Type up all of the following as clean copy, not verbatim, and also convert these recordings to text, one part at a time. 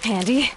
handy.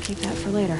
Keep that for later.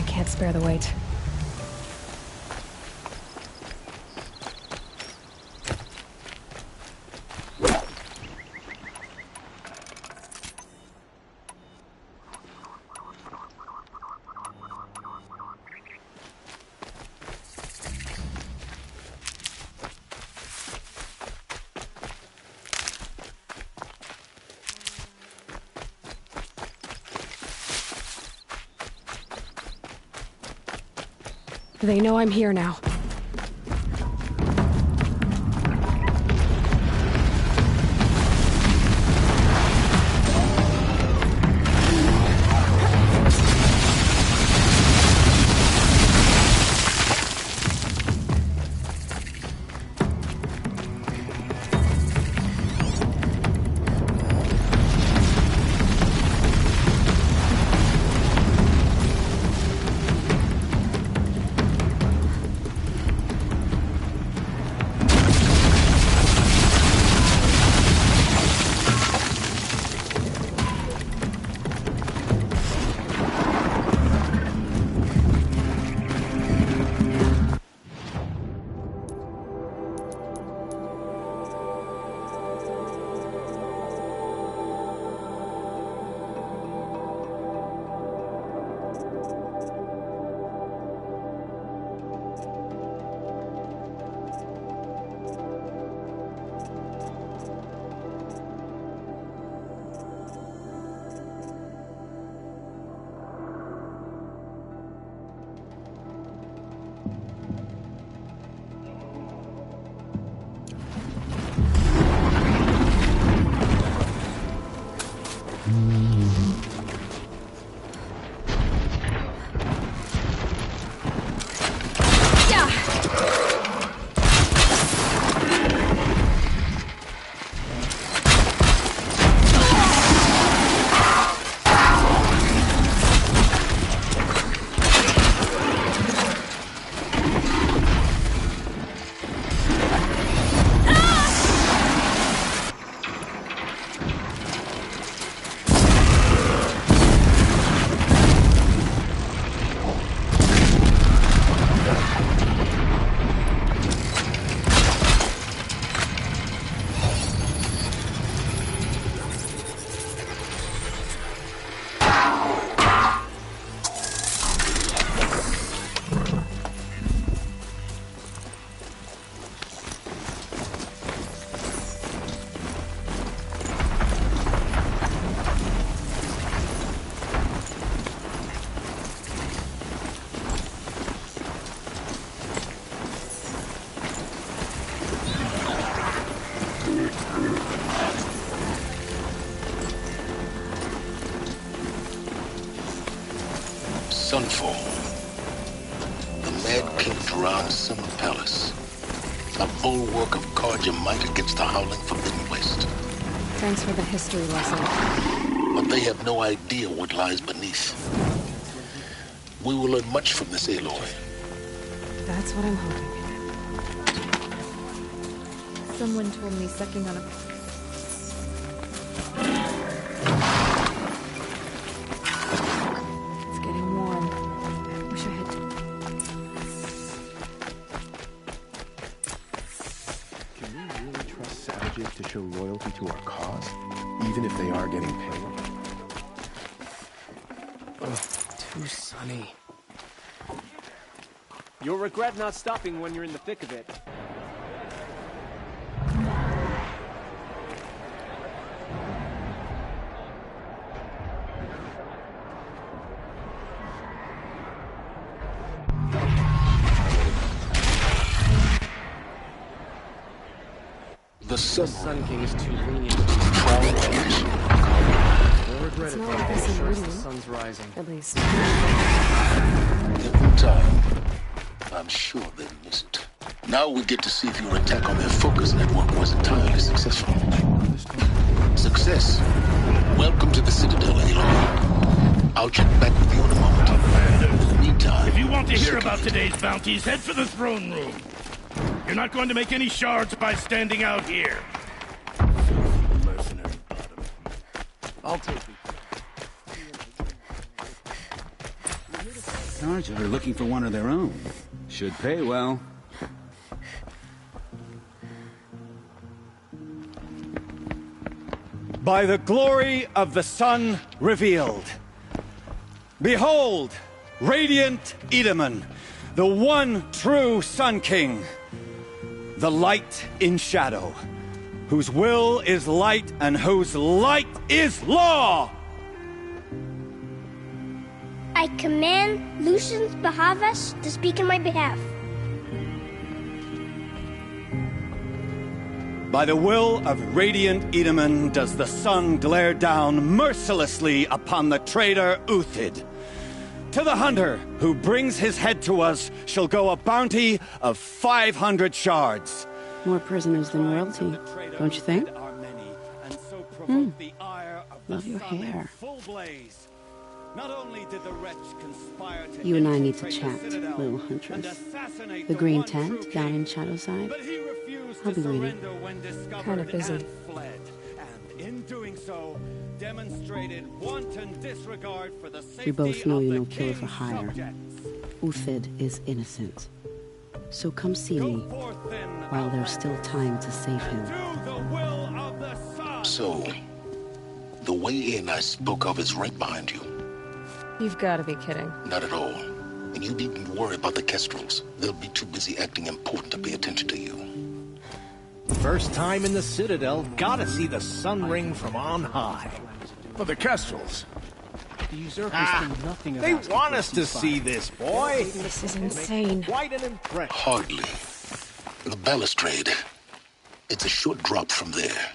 Can't spare the weight. They know I'm here now. around Summer Palace. A bulwark of Carja might against the howling Forbidden West. Thanks for the history lesson. But they have no idea what lies beneath. We will learn much from this Aloy. That's what I'm hoping. Someone told me sucking on a... It's getting warm. Wish I had... Can we really trust savages to show loyalty to our cause? Even if they are getting paid? Ugh, too sunny. You'll regret not stopping when you're in the thick of it. The Sun King is too lenient. You'll regret it. not like this in Sure as the Rudy. sun's rising. At least. Every time, I'm sure they miss it. Now we get to see if your attack on their focus network was entirely successful. Success. Welcome to the Citadel, Aloy. I'll check back with you in a moment. In the meantime, If you want to hear about today's bounties, head for the throne room. You're not going to make any shards by standing out here. Mercenary bottom. I'll take it. Sarge are looking for one of their own. Should pay well. By the glory of the sun revealed. Behold, radiant Edaman, the one true Sun King. The light in shadow, whose will is light and whose light is law! I command Lucius Bahavas to speak in my behalf. By the will of radiant Edaman does the sun glare down mercilessly upon the traitor Uthid. To the hunter who brings his head to us shall go a bounty of 500 shards. More prisoners than royalty, don't you think? Love your hair. Not only did the wretch conspire to You and I need to chat, little huntress. The green tent down in Shadowside? I'll be waiting. Kinda busy. And in doing so, demonstrated wanton disregard for the safety We both know of you're the no killer for king's hire. subjects. Uthid is innocent. So come see me while there's still time to save him. Do the will of the sun. So, the way in I spoke of is right behind you. You've got to be kidding. Not at all. And you needn't worry about the Kestrels. They'll be too busy acting important to pay attention to you. First time in the Citadel, gotta see the sun ring from on high. For the Kestrels. The usurpers think nothing of They asking want for us to ceasefire. see this, boy. This is insane. Quite an impression. Hardly. The balustrade. It's a short drop from there.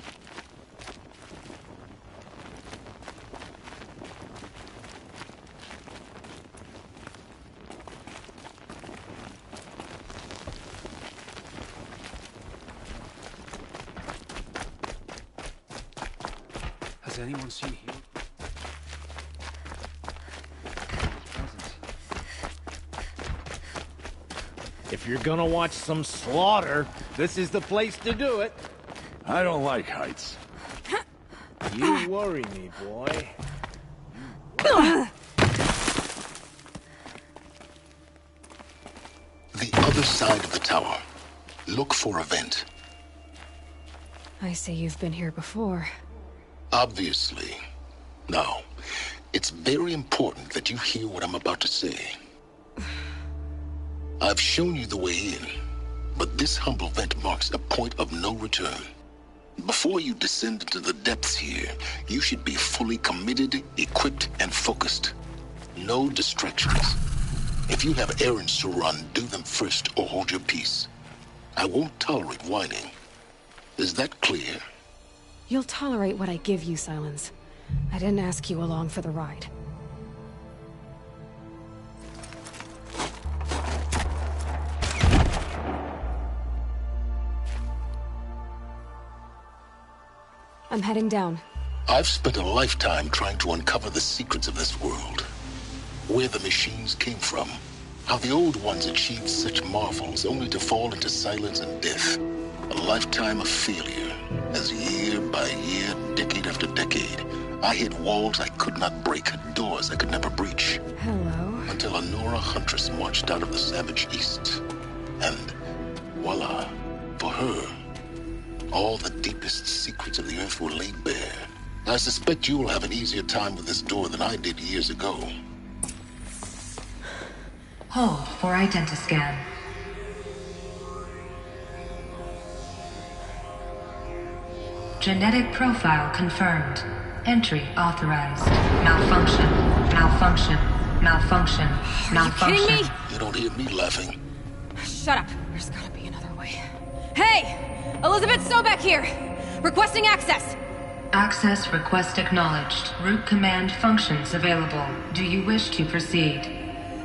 Has anyone seen him? If you're gonna watch some slaughter, this is the place to do it. I don't like heights. You worry me, boy. The other side of the tower. Look for a vent. I see you've been here before. Obviously. Now, it's very important that you hear what I'm about to say. I've shown you the way in, but this humble vent marks a point of no return. Before you descend into the depths here, you should be fully committed, equipped, and focused. No distractions. If you have errands to run, do them first or hold your peace. I won't tolerate whining. Is that clear? You'll tolerate what I give you, Silence. I didn't ask you along for the ride. I'm heading down. I've spent a lifetime trying to uncover the secrets of this world. Where the machines came from. How the old ones achieved such marvels only to fall into silence and death. A lifetime of failure, as year by year, decade after decade, I hit walls I could not break, doors I could never breach. Hello. Until a Nora huntress marched out of the savage east. And voila, for her, all the deepest secrets of the earth were laid bare. I suspect you will have an easier time with this door than I did years ago. Hold for identiscan. Genetic profile confirmed. Entry authorized. Malfunction. Malfunction. Malfunction. Malfunction. Are you kidding me? You don't hear me laughing. Shut up. There's gotta be another way. Hey! Elizabeth Sobek here! Requesting access! Access request acknowledged. Root command functions available. Do you wish to proceed?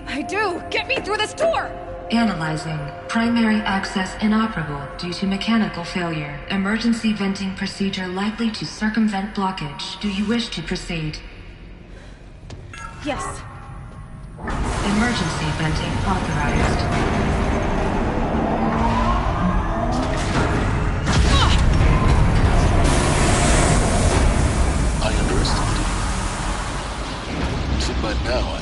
I do! Get me through this door! Analyzing. Primary access inoperable due to mechanical failure. Emergency venting procedure likely to circumvent blockage. Do you wish to proceed? Yes. Emergency venting authorized. I underestimated. So by now,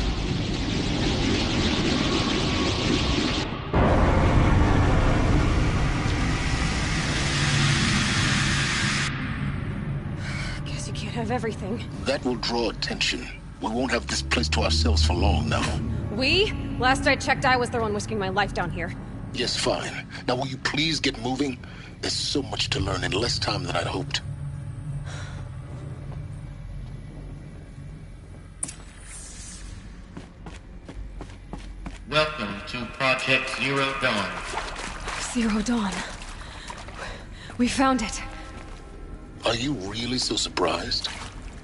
Guess you can't have everything. that will draw attention. We won't have this place to ourselves for long now. We? Last I checked, I was the one risking my life down here. Yes, fine. Now will you please get moving? There's so much to learn in less time than I'd hoped. Welcome to Project Zero Dawn. Zero Dawn. We found it. Are you really so surprised?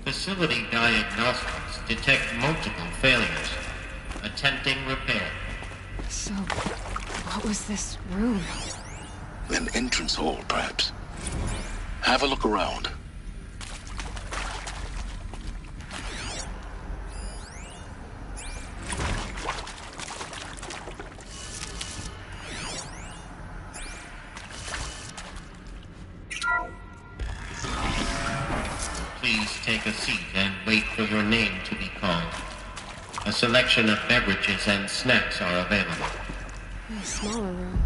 Facility diagnostics detect multiple failures. Attempting repair. So, what was this room? An entrance hall, perhaps. Have a look around. Please take a seat and wait for your name to be called. A selection of beverages and snacks are available. A smaller room.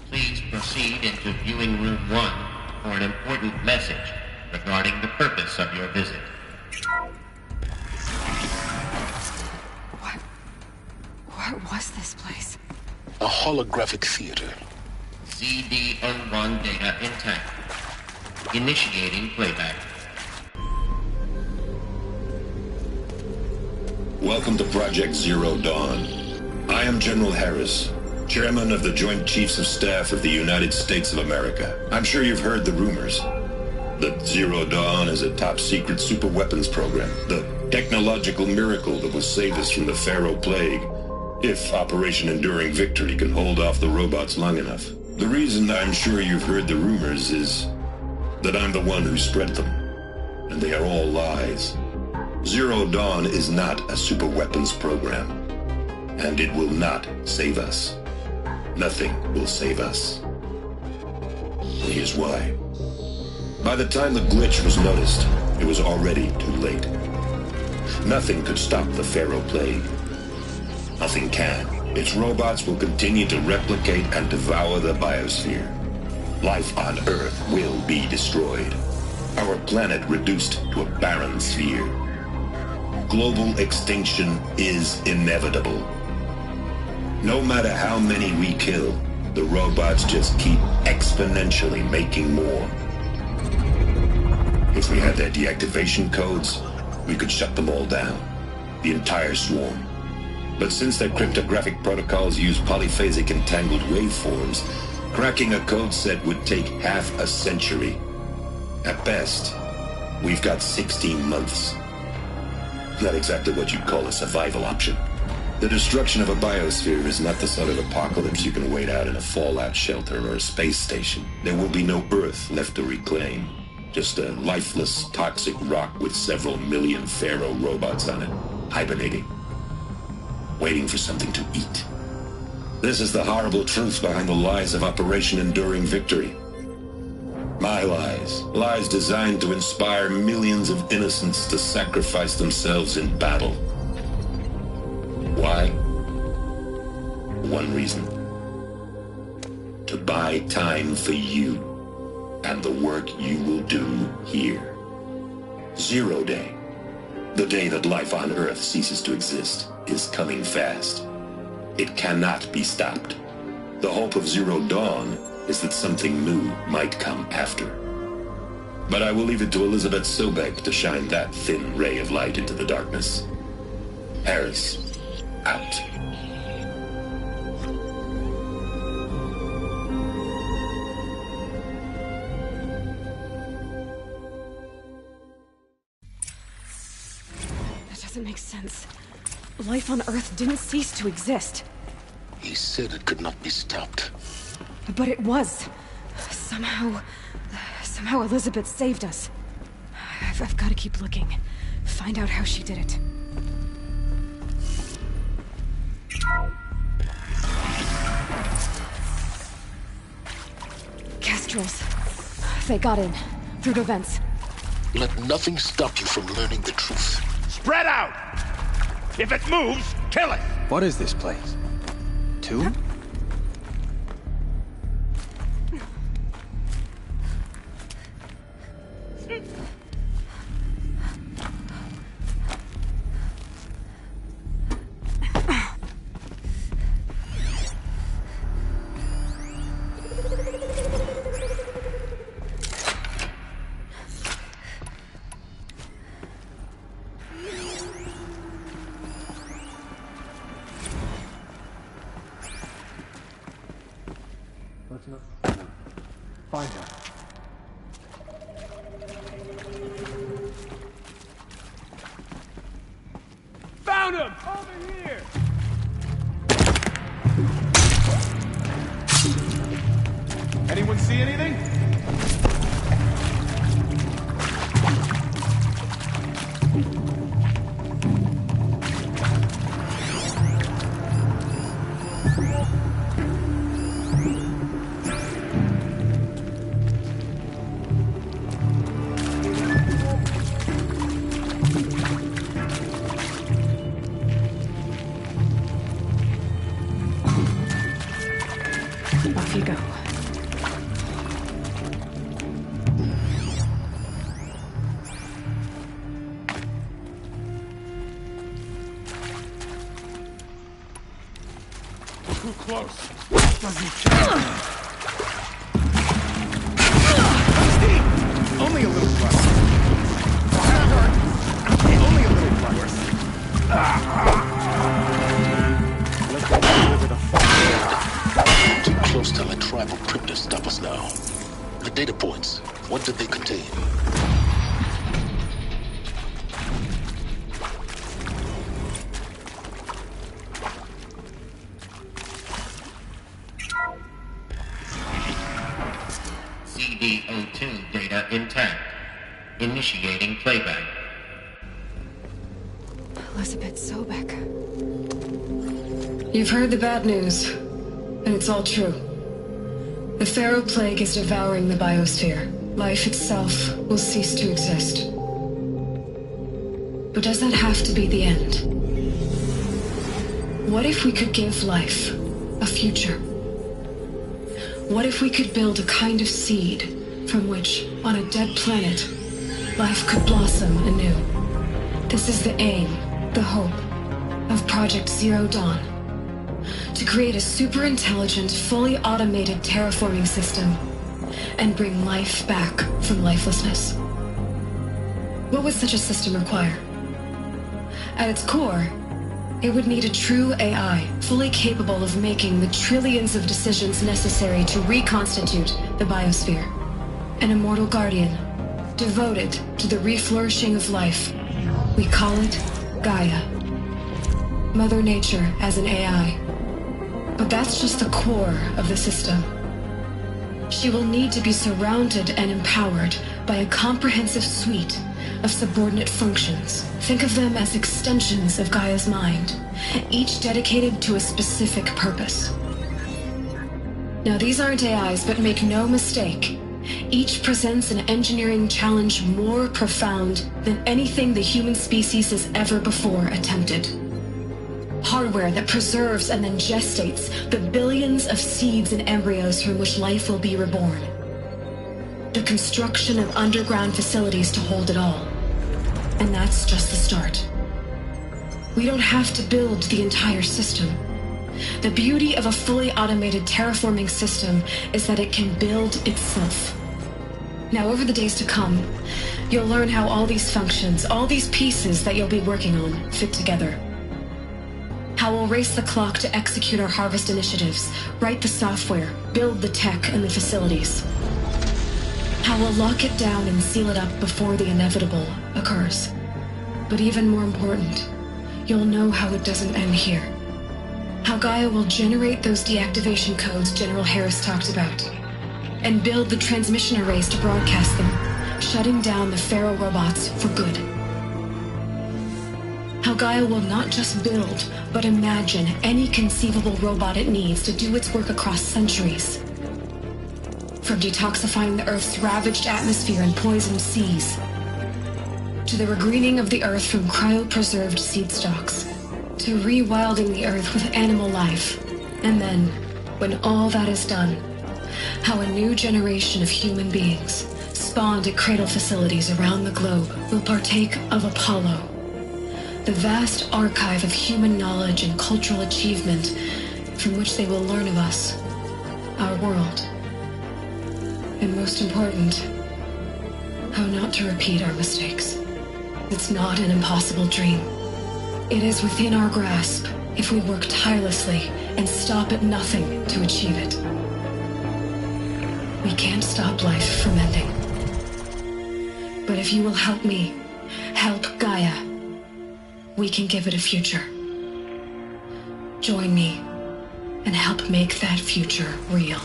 Please proceed into viewing room 1 for an important message regarding the purpose of your visit. What was this place? A holographic theater. ZD-01 data intact. Initiating playback. Welcome to Project Zero Dawn. I am General Harris, Chairman of the Joint Chiefs of Staff of the United States of America. I'm sure you've heard the rumors that Zero Dawn is a top-secret superweapons program, the technological miracle that will save us from the Pharaoh Plague, if Operation Enduring Victory can hold off the robots long enough. The reason I'm sure you've heard the rumors is that I'm the one who spread them, and they are all lies. Zero Dawn is not a superweapons program, and it will not save us. Nothing will save us. And here's why. By the time the glitch was noticed, it was already too late. Nothing could stop the Pharaoh Plague. Nothing can. Its robots will continue to replicate and devour the biosphere. Life on Earth will be destroyed. Our planet reduced to a barren sphere. Global extinction is inevitable. No matter how many we kill, the robots just keep exponentially making more. If we had their deactivation codes, we could shut them all down. The entire swarm. But since their cryptographic protocols use polyphasic entangled waveforms, cracking a code set would take half a century. At best, we've got 16 months. Not exactly what you'd call a survival option. The destruction of a biosphere is not the sort of apocalypse you can wait out in a fallout shelter or a space station. There will be no Earth left to reclaim. Just a lifeless, toxic rock with several million Pharaoh robots on it, hibernating, waiting for something to eat. This is the horrible truth behind the lies of Operation Enduring Victory. My lies. Lies designed to inspire millions of innocents to sacrifice themselves in battle. Why? One reason. To buy time for you and the work you will do here. 0 Day, the day that life on Earth ceases to exist, is coming fast. It cannot be stopped. The hope of Zero Dawn is that something new might come after. But I will leave it to Elizabeth Sobek to shine that thin ray of light into the darkness. Harris, out. That doesn't make sense. Life on Earth didn't cease to exist. He said it could not be stopped. But it was. Somehow Elizabeth saved us. I've got to keep looking. Find out how she did it. Kestrels. They got in. Through the vents. Let nothing stop you from learning the truth. Spread out! If it moves, kill it! What is this place? 2? Find her. Found him! Over here! Anyone see anything? Off you go. Too close. Doesn't count. Only a little closer. Only a little closer. Let's go deliver the fire. Too close to let tribal cryptos stop us now. The data points, what did they contain? CD02 data intact. Initiating playback. Elizabeth Sobek. You've heard the bad news, and it's all true. The Pharaoh Plague is devouring the biosphere. Life itself will cease to exist. But does that have to be the end? What if we could give life a future? What if we could build a kind of seed from which, on a dead planet, life could blossom anew? This is the aim, the hope, of Project Zero Dawn. To create a super-intelligent, fully automated terraforming system and bring life back from lifelessness. What would such a system require? At its core, it would need a true AI, fully capable of making the trillions of decisions necessary to reconstitute the biosphere. An immortal guardian, devoted to the reflourishing of life. We call it Gaia. Mother Nature as an AI. But that's just the core of the system. She will need to be surrounded and empowered by a comprehensive suite of subordinate functions. Think of them as extensions of Gaia's mind, each dedicated to a specific purpose. Now, these aren't AIs, but make no mistake, each presents an engineering challenge more profound than anything the human species has ever before attempted. Hardware that preserves and then gestates the billions of seeds and embryos from which life will be reborn. The construction of underground facilities to hold it all. And that's just the start. We don't have to build the entire system. The beauty of a fully automated terraforming system is that it can build itself. Now, over the days to come, you'll learn how all these functions, all these pieces that you'll be working on, fit together. How we'll race the clock to execute our harvest initiatives, write the software, build the tech and the facilities. How we'll lock it down and seal it up before the inevitable occurs. But even more important, you'll know how it doesn't end here. How Gaia will generate those deactivation codes General Harris talked about, and build the transmission arrays to broadcast them, shutting down the Pharaoh robots for good. How Gaia will not just build, but imagine any conceivable robot it needs to do its work across centuries. From detoxifying the Earth's ravaged atmosphere and poisoned seas, to the regreening of the Earth from cryopreserved seed stalks, to rewilding the Earth with animal life. And then, when all that is done, how a new generation of human beings, spawned at cradle facilities around the globe, will partake of Apollo, the vast archive of human knowledge and cultural achievement from which they will learn of us, our world. And most important, how not to repeat our mistakes. It's not an impossible dream. It is within our grasp if we work tirelessly and stop at nothing to achieve it. We can't stop life from ending. But if you will help me, help Gaia, we can give it a future. Join me and help make that future real.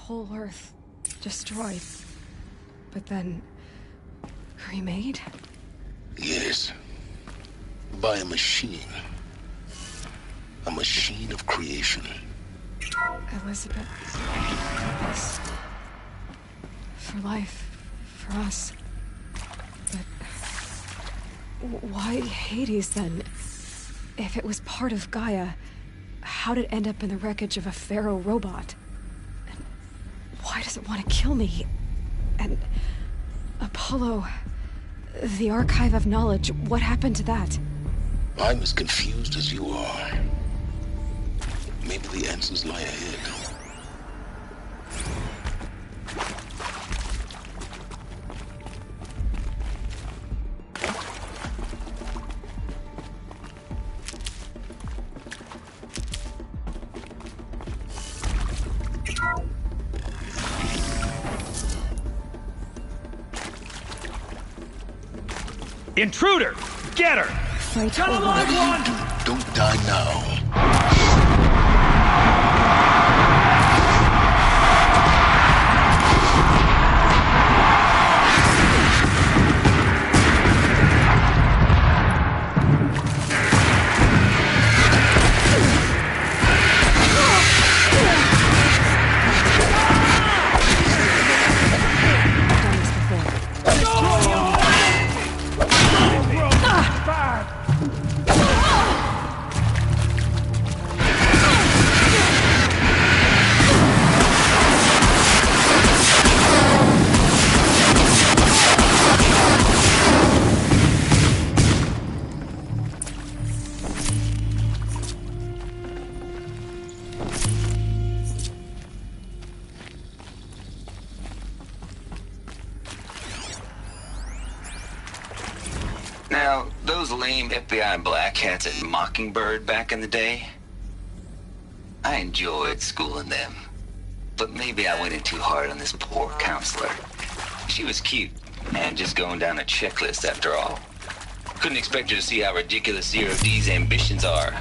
Whole Earth destroyed, but then remade? Yes. By a machine. A machine of creation. Elizabeth, purpose. For life, for us. But why Hades then? If it was part of Gaia, how'd it end up in the wreckage of a Pharaoh robot? Why does it want to kill me? And Apollo, the archive of knowledge, what happened to that? I'm as confused as you are. Maybe the answers lie ahead. Intruder! Get her! Fight Got a over. live one! Don't die now. Now, those lame FBI black hats at Mockingbird back in the day, I enjoyed schooling them. But maybe I went in too hard on this poor counselor. She was cute, and just going down a checklist after all. Couldn't expect her to see how ridiculous Zero D's ambitions are.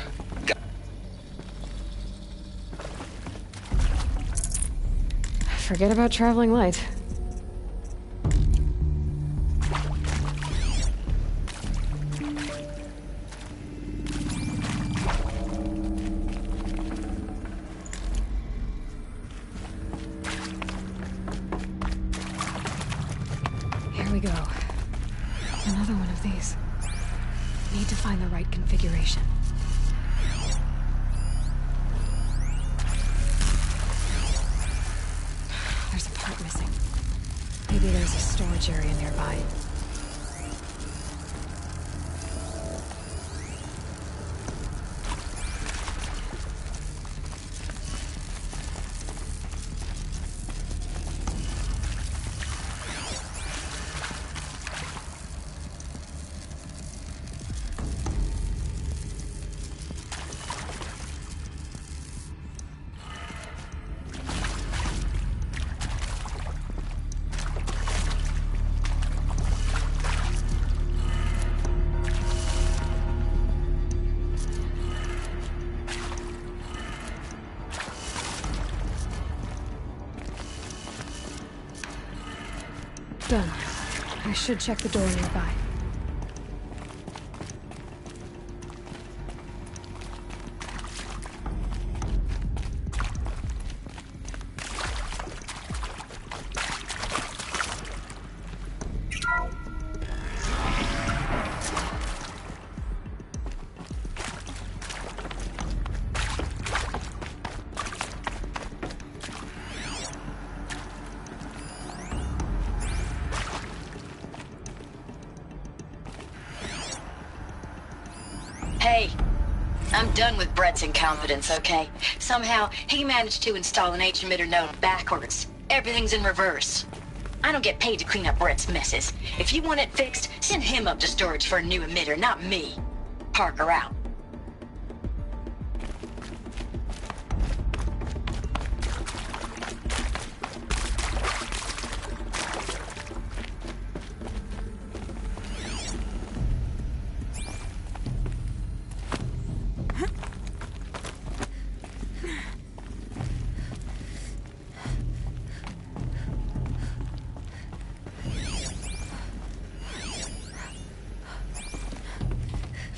Forget about traveling light. Here we go. Another one of these. Need to find the right configuration. There's a part missing. Maybe there's a storage area nearby. Done. I should check the door nearby. Hey, I'm done with Brett's incompetence, okay? Somehow, he managed to install an H-emitter node backwards. Everything's in reverse. I don't get paid to clean up Brett's messes. If you want it fixed, send him up to storage for a new emitter, not me. Parker out.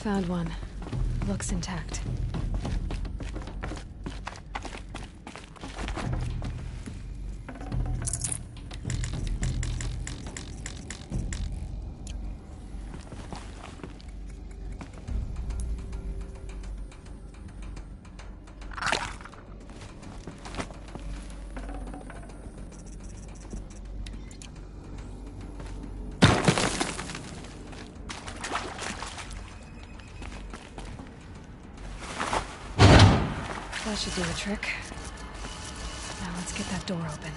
Found one. Looks intact. That should do the trick. Now let's get that door open.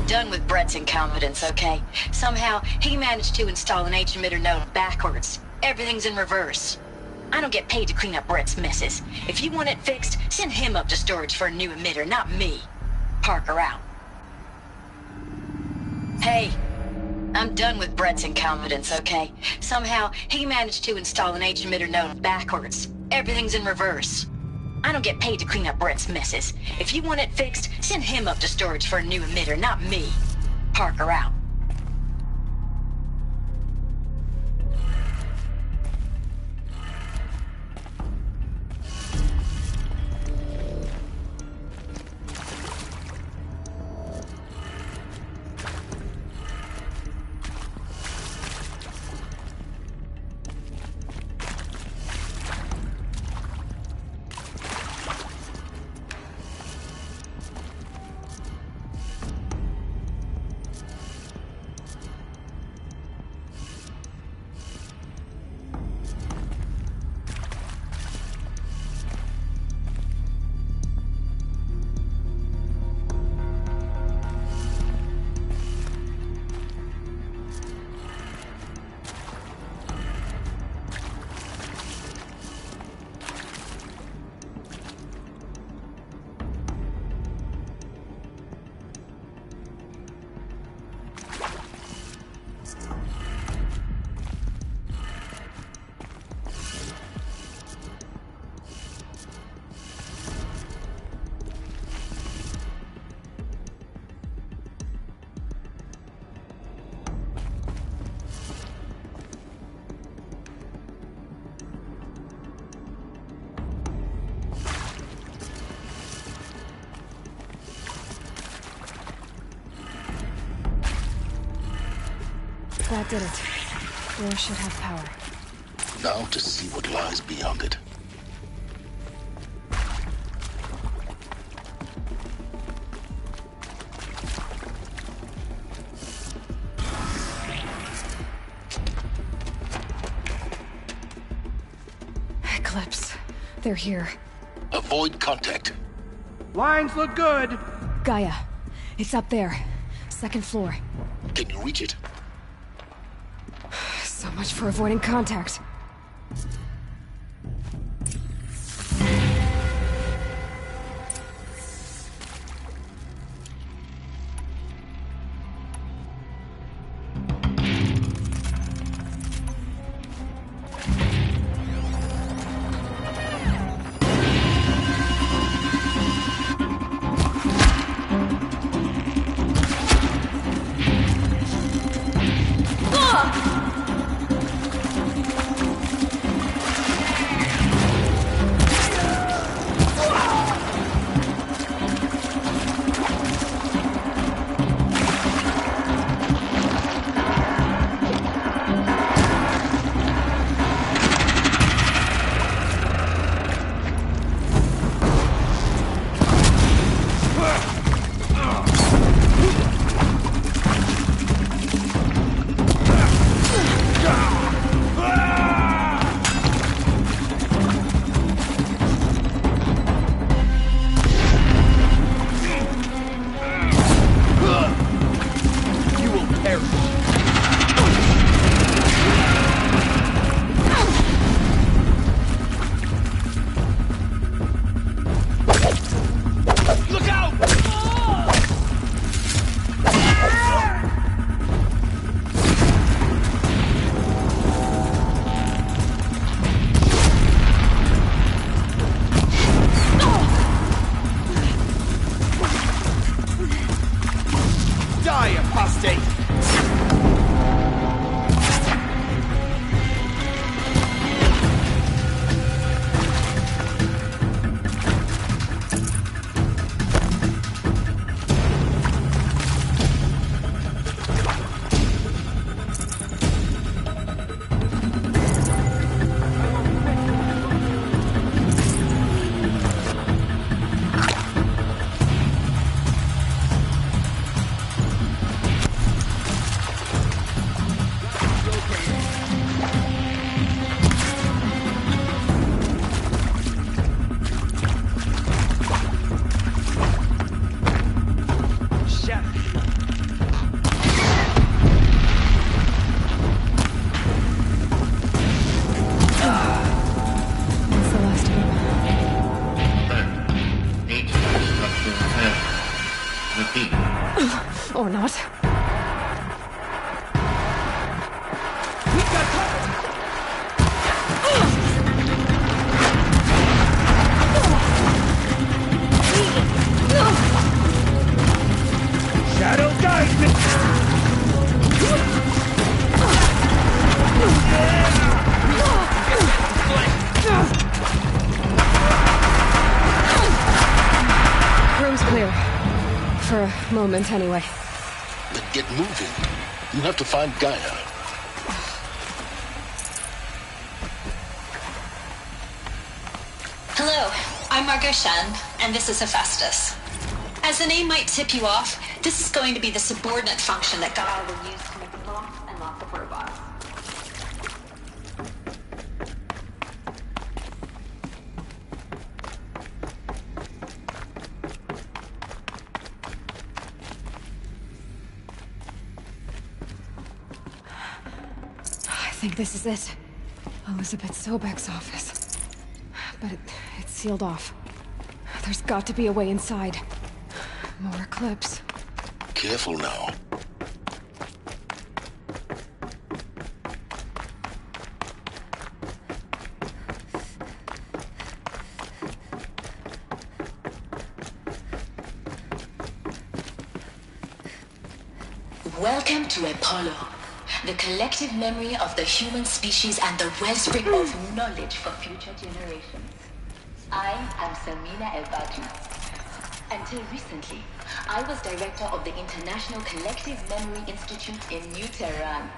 I'm done with Brett's incompetence, okay? Somehow, he managed to install an H-emitter node backwards. Everything's in reverse. I don't get paid to clean up Brett's messes. If you want it fixed, send him up to storage for a new emitter, not me. Parker out. Hey, I'm done with Brett's incompetence, okay? Somehow, he managed to install an H-emitter node backwards. Everything's in reverse. I don't get paid to clean up Brett's messes. If you want it fixed, send him up to storage for a new emitter, not me. Parker out. That did it. Door should have power. Now to see what lies beyond it. Eclipse. They're here. Avoid contact. Lines look good. Gaia. It's up there. Second floor. Can you reach it? So much for avoiding contact. Or not. Shadow guide me! Room's clear. For a moment, anyway. Then get moving. You have to find Gaia. Hello, I'm Margot Shen, and this is Hephaestus. As the name might tip you off, this is going to be the subordinate function that Gaia will use to make lots and lots of robots. I think this is it. Elizabeth Sobek's office. But it's sealed off. There's got to be a way inside. More Eclipse. Careful now. Welcome to Apollo, the collective memory of the human species and the wellspring of knowledge for future generations. I am Samina El-Badu. Until recently, I was director of the International Collective Memory Institute in New Tehran.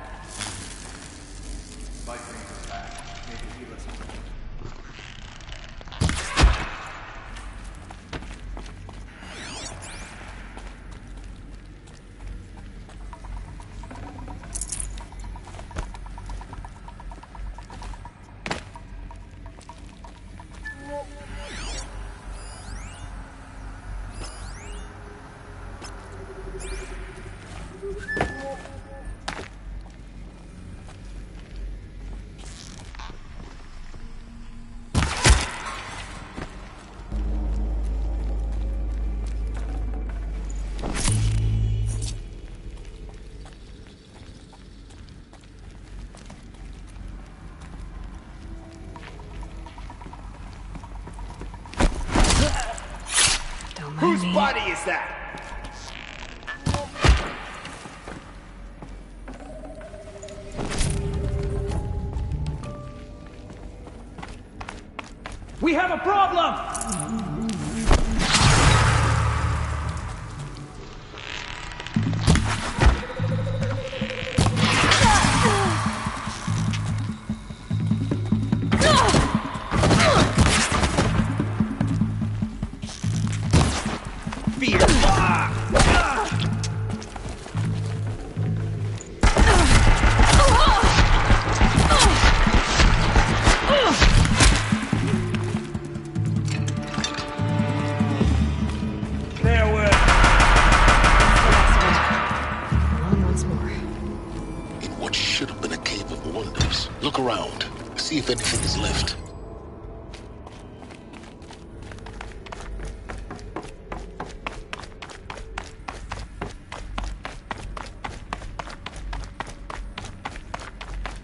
Whose body is that? We have a problem! Look around. See if anything is left.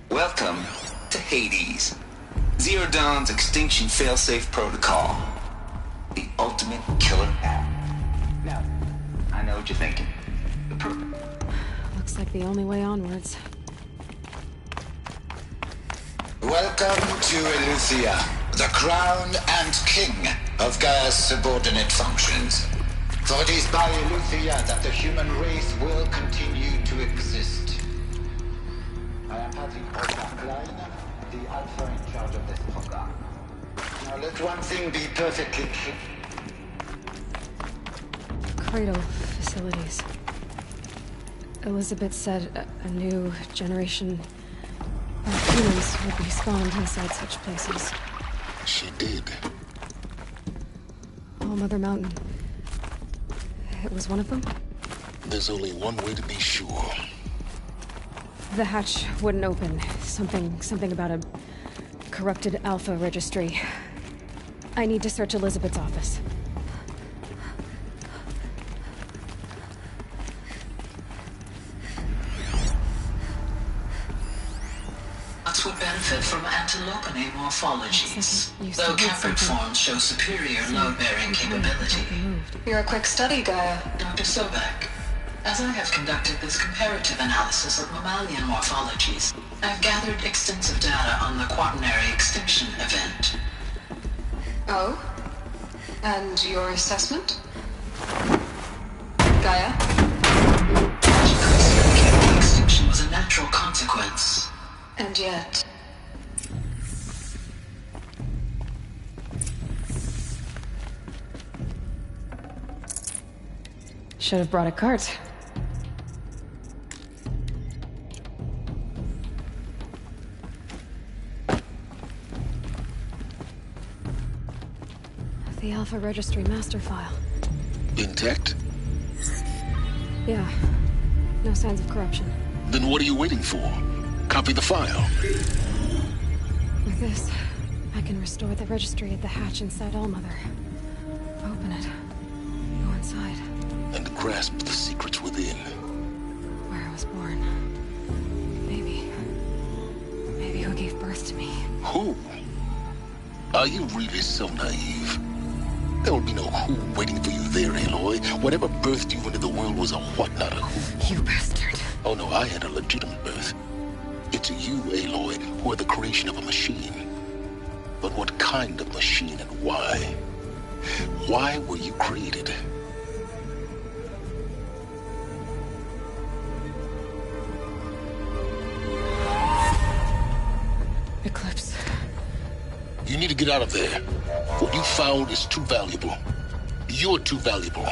Welcome to Hades. Zero Dawn's extinction failsafe protocol. The ultimate killer app. Now, I know what you're thinking. Looks like the only way onwards. Welcome to Eleuthia, the crown and king of Gaia's subordinate functions. For it is by Eleuthia that the human race will continue to exist. I am Patrick Klein, the Alpha in charge of this program. Now let one thing be perfectly clear. Cradle facilities. Elizabeth said a new generation of humans would be spawned inside such places. She did. All Mother Mountain. It was one of them? There's only one way to be sure. The hatch wouldn't open. Something about a corrupted Alpha registry. I need to search Elizabeth's office. benefit from antilopine morphologies, though Kempered forms show superior load-bearing capability. You're a quick study, Gaia. Dr. Sobek, as I have conducted this comparative analysis of mammalian morphologies, I've gathered extensive data on the quaternary extinction event. Oh? And your assessment? Gaia? The extinction was a natural consequence. And yet... Should have brought a cart. The Alpha Registry master file. Intact? Yeah. No signs of corruption. Then what are you waiting for? Copy the file. With this, I can restore the registry at the hatch inside Allmother. Open it. Go inside. And grasp the secrets within. Where I was born. Maybe who gave birth to me. Who? Are you really so naive? There will be no who waiting for you there, Aloy. Whatever birthed you into the world was a what, not a who. You bastard. Oh no, I had a legitimate birth. It's you, Aloy, who are the creation of a machine. But what kind of machine and why? Why were you created? Eclipse. You need to get out of there. What you found is too valuable. You're too valuable.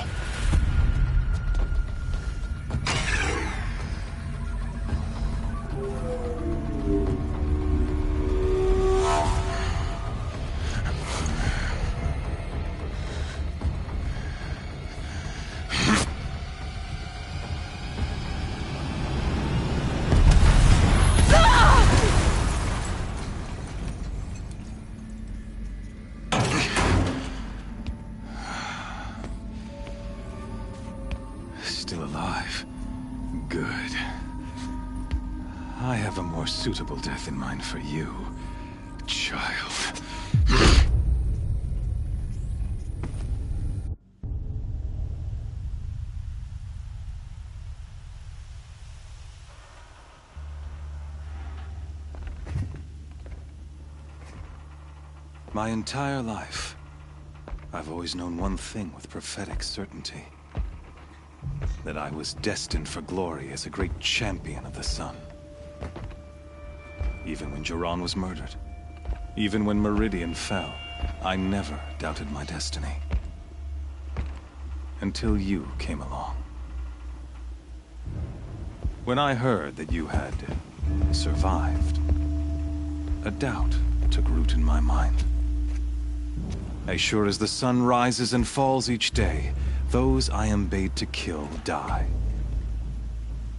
Still alive. Good. I have a more suitable death in mind for you, child. My entire life, I've always known one thing with prophetic certainty. That I was destined for glory as a great champion of the sun. Even when Jiran was murdered, even when Meridian fell, I never doubted my destiny. Until you came along. When I heard that you had survived, a doubt took root in my mind. As sure as the sun rises and falls each day, those I am bade to kill die.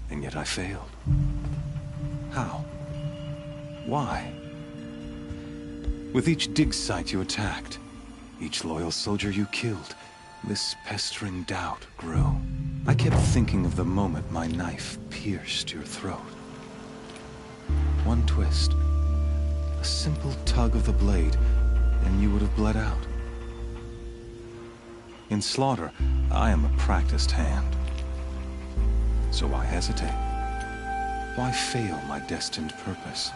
And yet I failed. How? Why? With each dig site you attacked, each loyal soldier you killed, this pestering doubt grew. I kept thinking of the moment my knife pierced your throat. One twist, a simple tug of the blade, and you would have bled out. In slaughter, I am a practiced hand. So why hesitate? Why fail my destined purpose?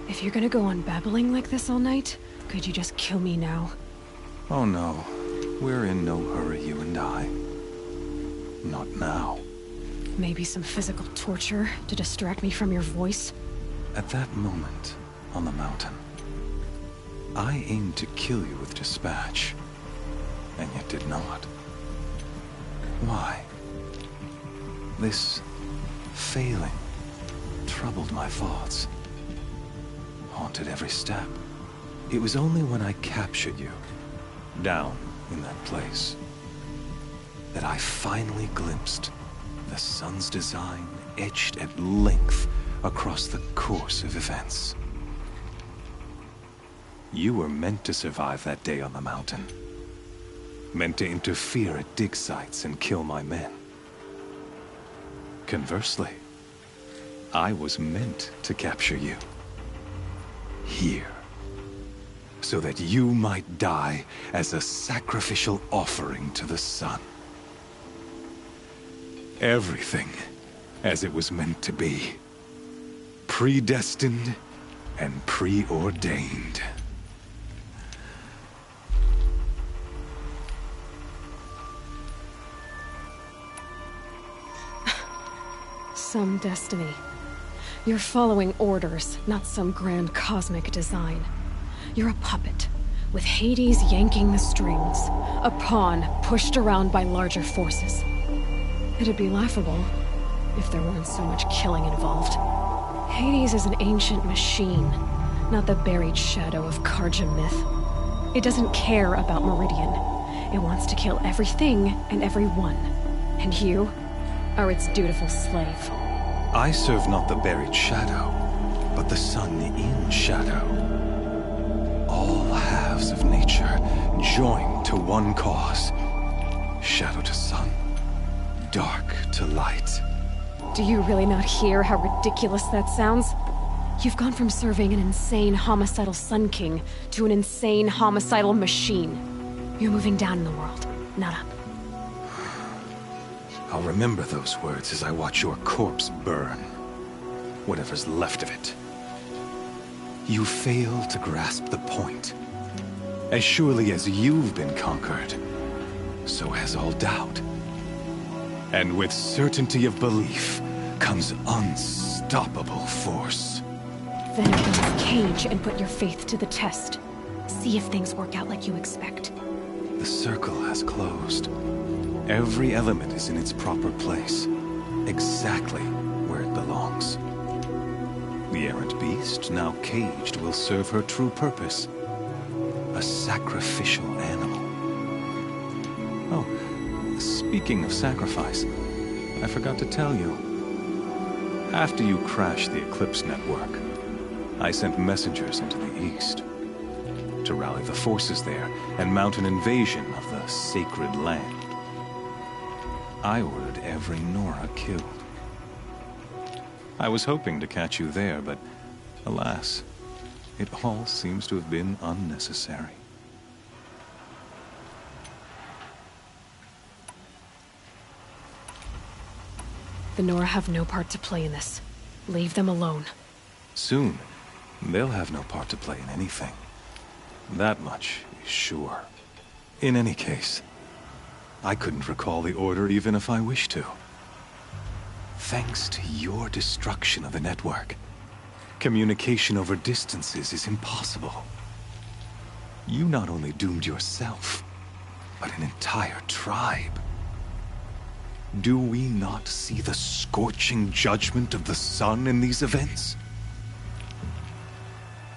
If you're gonna go on babbling like this all night, could you just kill me now? Oh no, we're in no hurry, you and I. Not now. Maybe some physical torture to distract me from your voice? At that moment, on the mountain, I aimed to kill you with dispatch, and yet did not. Why? This failing troubled my thoughts, haunted every step. It was only when I captured you, down in that place, that I finally glimpsed the sun's design etched at length across the course of events. You were meant to survive that day on the mountain. meant to interfere at dig sites and kill my men. Conversely, I was meant to capture you. Here. So that you might die as a sacrificial offering to the sun. Everything as it was meant to be. Predestined and preordained. Some destiny. You're following orders, not some grand cosmic design. You're a puppet, with Hades yanking the strings. A pawn pushed around by larger forces. It'd be laughable if there weren't so much killing involved. Hades is an ancient machine, not the buried shadow of Karja myth. It doesn't care about Meridian. It wants to kill everything and everyone. And you are its dutiful slave. I serve not the buried shadow, but the sun in shadow. All halves of nature joined to one cause. Shadow to sun, dark to light. Do you really not hear how ridiculous that sounds? You've gone from serving an insane homicidal Sun King to an insane homicidal machine. You're moving down in the world, not up. I'll remember those words as I watch your corpse burn. Whatever's left of it. You fail to grasp the point. As surely as you've been conquered, so has all doubt. And with certainty of belief comes unstoppable force. Then open this cage and put your faith to the test. See if things work out like you expect. The circle has closed. Every element is in its proper place, exactly where it belongs. The errant beast, now caged, will serve her true purpose. A sacrificial animal. Oh, speaking of sacrifice, I forgot to tell you. After you crashed the Eclipse network, I sent messengers into the east to rally the forces there and mount an invasion of the sacred land. I ordered every Nora killed. I was hoping to catch you there, but alas, it all seems to have been unnecessary. The Nora have no part to play in this. Leave them alone. Soon, they'll have no part to play in anything. That much is sure. In any case, I couldn't recall the order even if I wished to. Thanks to your destruction of the network, communication over distances is impossible. You not only doomed yourself, but an entire tribe. Do we not see the scorching judgment of the sun in these events?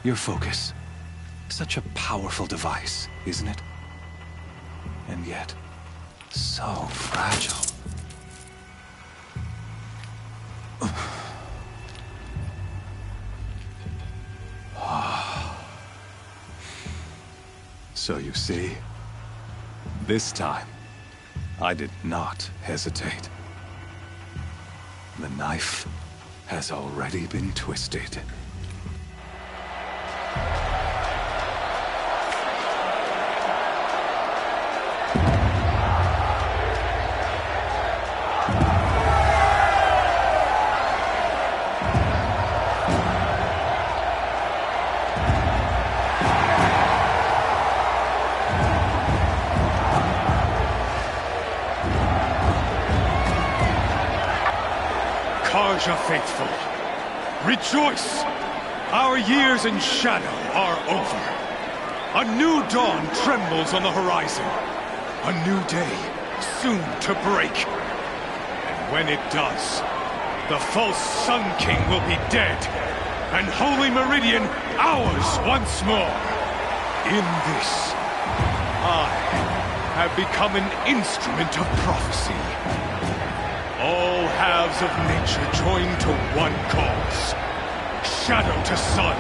Your focus, such a powerful device, isn't it? And yet, so fragile. So you see, this time, I did not hesitate. The knife has already been twisted. Karja faithful, rejoice! Our years in shadow are over. A new dawn trembles on the horizon. A new day, soon to break. And when it does, the false Sun King will be dead, and Holy Meridian ours once more. In this, I have become an instrument of prophecy. All halves of nature join to one cause. Shadow to sun,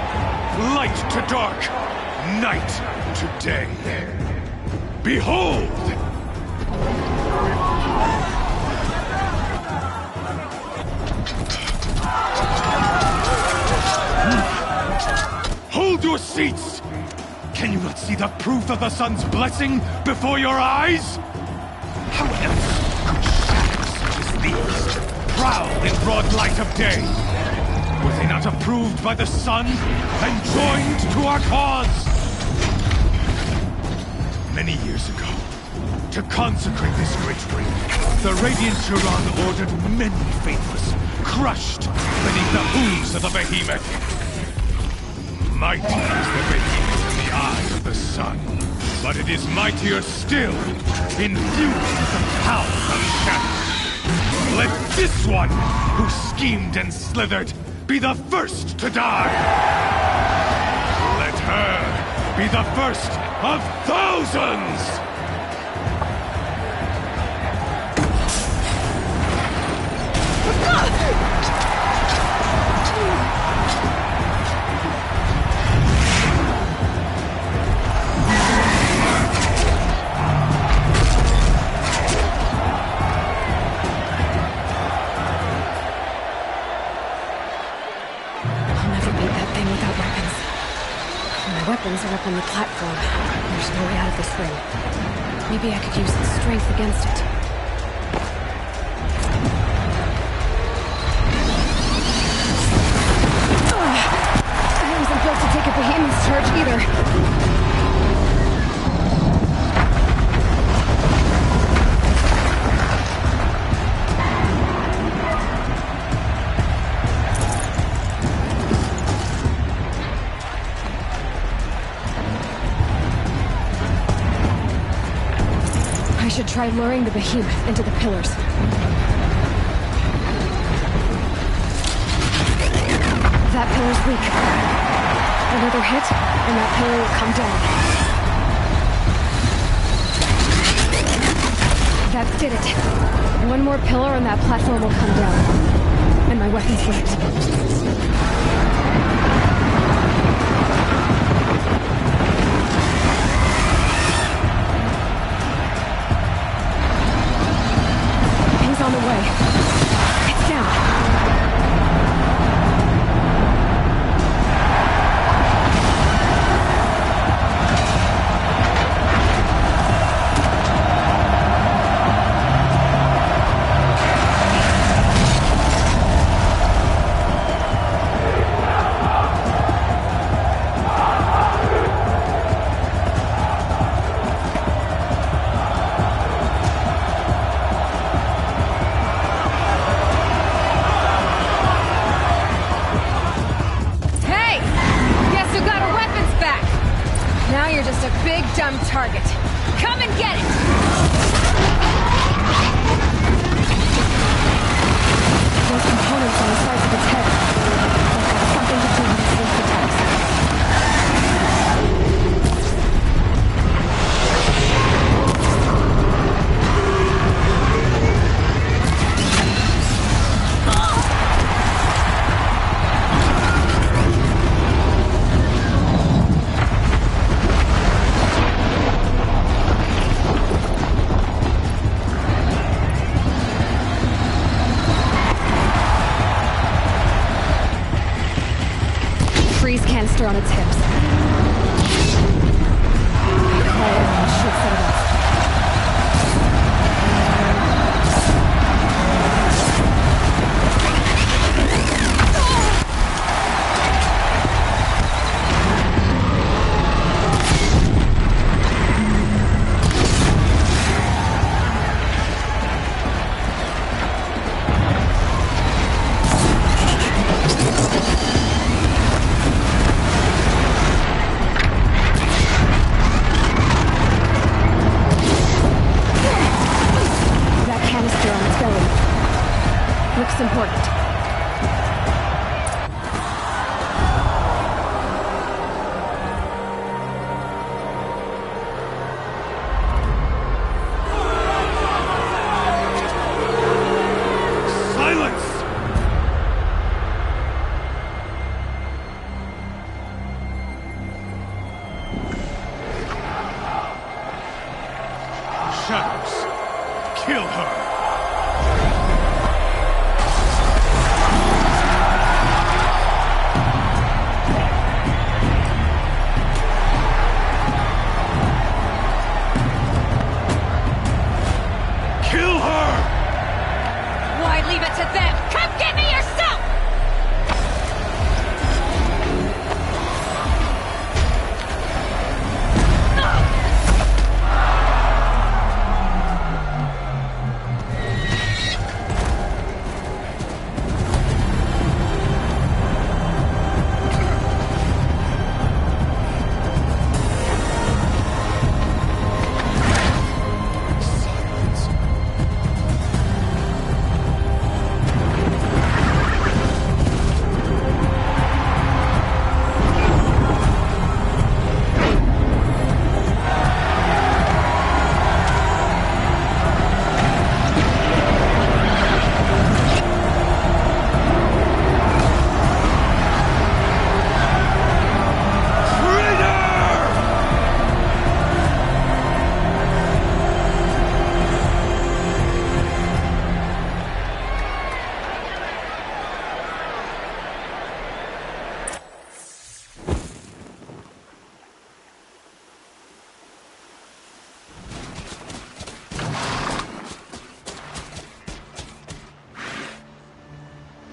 light to dark, night to day. Behold! Hold your seats! Can you not see the proof of the sun's blessing before your eyes? How else could shadows such as these prowl in broad light of day? Were they not approved by the sun and joined to our cause? Many years ago, to consecrate this great ring, the Radiant Turan ordered many faithless, crushed beneath the hooves of the behemoth. Mighty is the behemoth in the eye of the sun, but it is mightier still, infused with the power of shadow. Let this one, who schemed and slithered, be the first to die! Let her be the first of thousands! Weapons are up on the platform. There's no way out of this ring. Maybe I could use its strength against it. I wasn't built to take a behemoth's charge either. I should try luring the behemoth into the pillars. That pillar's weak. Another hit, and that pillar will come down. That did it. One more pillar and that platform will come down. And my weapon's linked. On the way. It's down. Dumb target. Come and get it! Those components on the sides of its head. They've got something to do with its sleep attacks. Canister on its hips. Should set it off.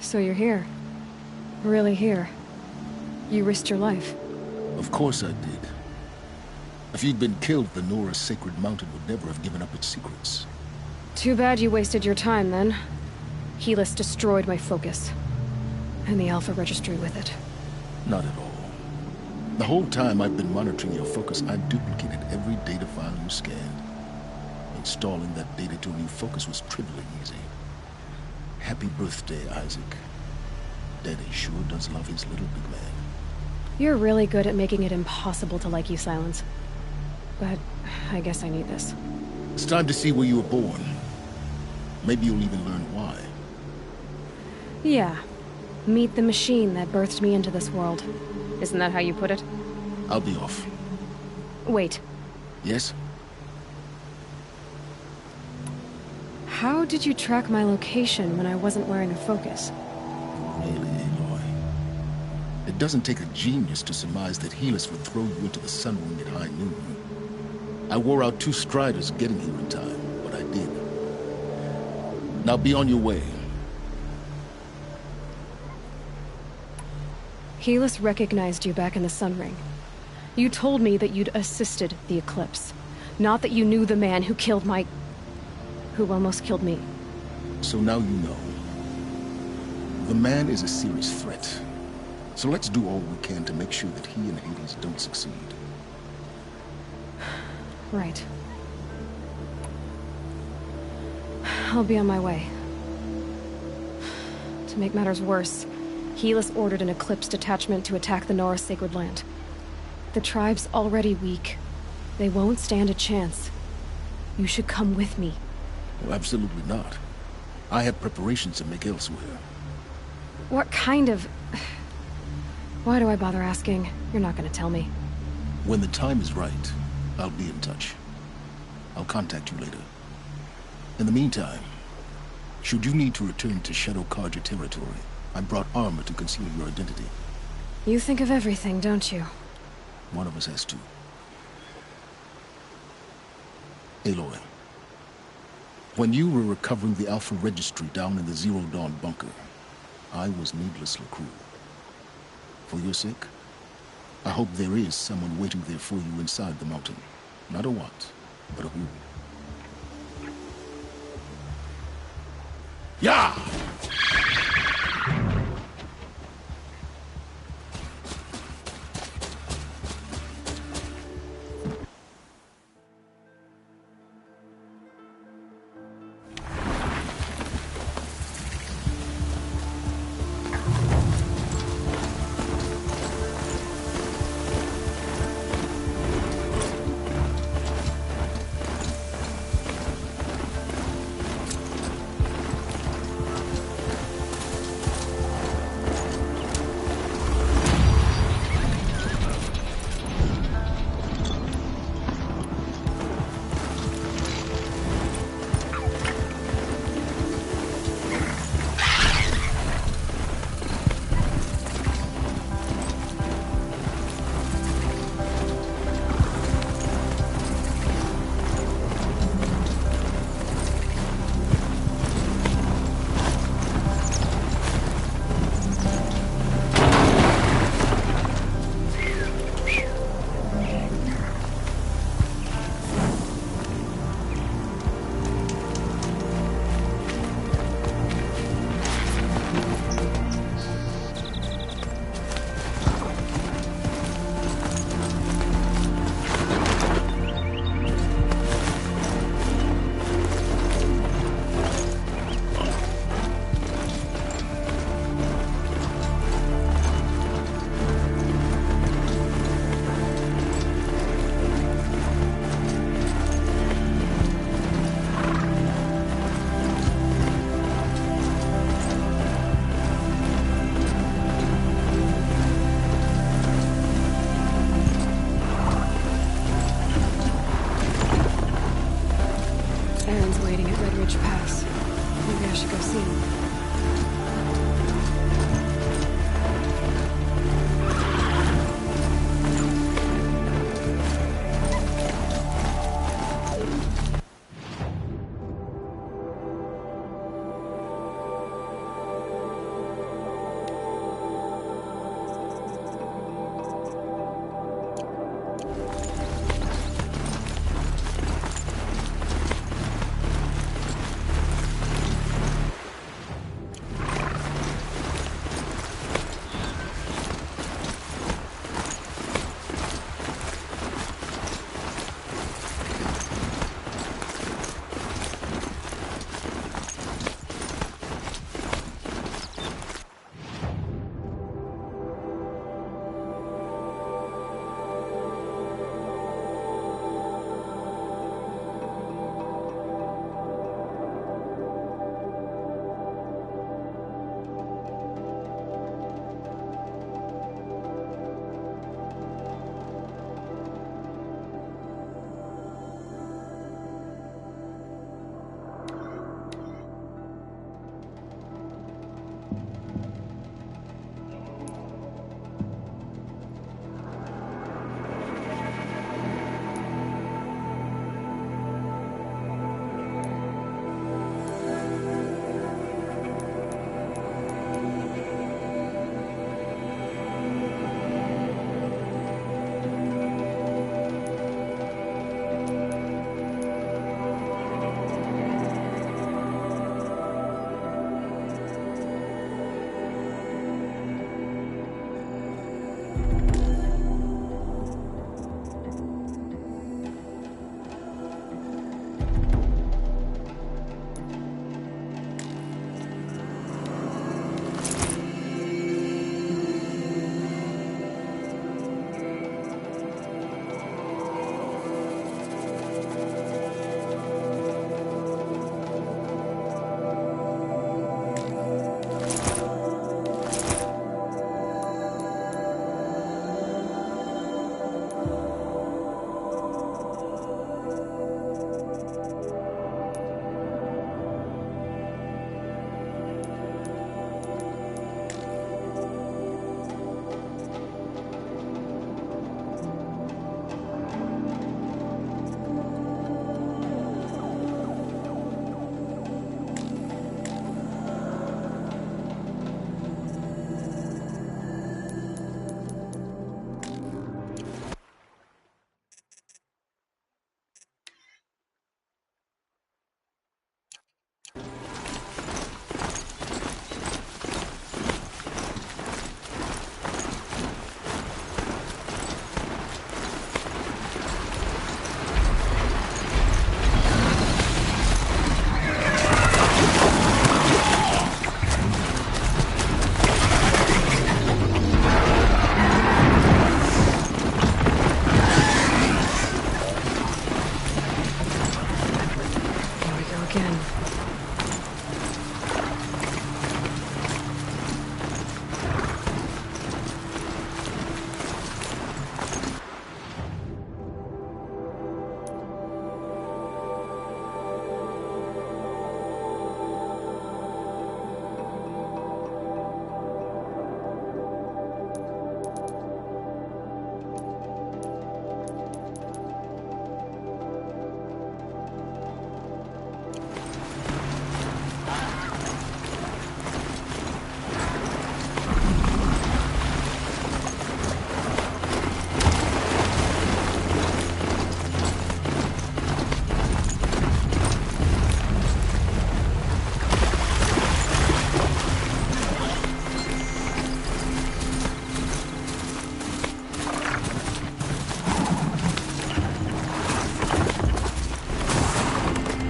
So you're here. Really here. You risked your life. Of course I did. If you'd been killed, the Nora's sacred mountain would never have given up its secrets. Too bad you wasted your time, then. Helis destroyed my focus. And the Alpha Registry with it. Not at all. The whole time I've been monitoring your focus, I've duplicated every data file you scanned. Installing that data to a new focus was trivially easy. Happy birthday, Isaac. Daddy sure does love his little big man. You're really good at making it impossible to like you, Silence. But I guess I need this. It's time to see where you were born. Maybe you'll even learn why. Yeah. Meet the machine that birthed me into this world. Isn't that how you put it? I'll be off. Wait. Yes? How did you track my location when I wasn't wearing a focus? Really, Aloy? It doesn't take a genius to surmise that Helis would throw you into the Sun Wing at high noon. I wore out 2 striders getting here in time, but I did. Now be on your way. Helis recognized you back in the Sun Ring. You told me that you'd assisted the Eclipse. Not that you knew the man who killed my... who almost killed me. So now you know. The man is a serious threat. So let's do all we can to make sure that he and Hades don't succeed. Right. I'll be on my way. To make matters worse, Helis ordered an Eclipse detachment to attack the Nora Sacred Land. The tribe's already weak. They won't stand a chance. You should come with me. Well, absolutely not. I have preparations to make elsewhere. What kind of... Why do I bother asking? You're not gonna tell me. When the time is right, I'll be in touch. I'll contact you later. In the meantime, should you need to return to Shadow Karja territory, I brought armor to conceal your identity. You think of everything, don't you? One of us has to. Aloy, when you were recovering the Alpha Registry down in the Zero Dawn bunker, I was needlessly cruel. For your sake, I hope there is someone waiting there for you inside the mountain. Not a what, but a who. Yeah!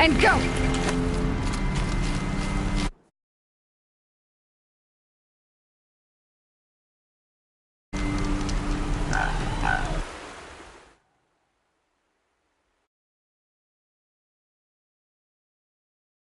and go!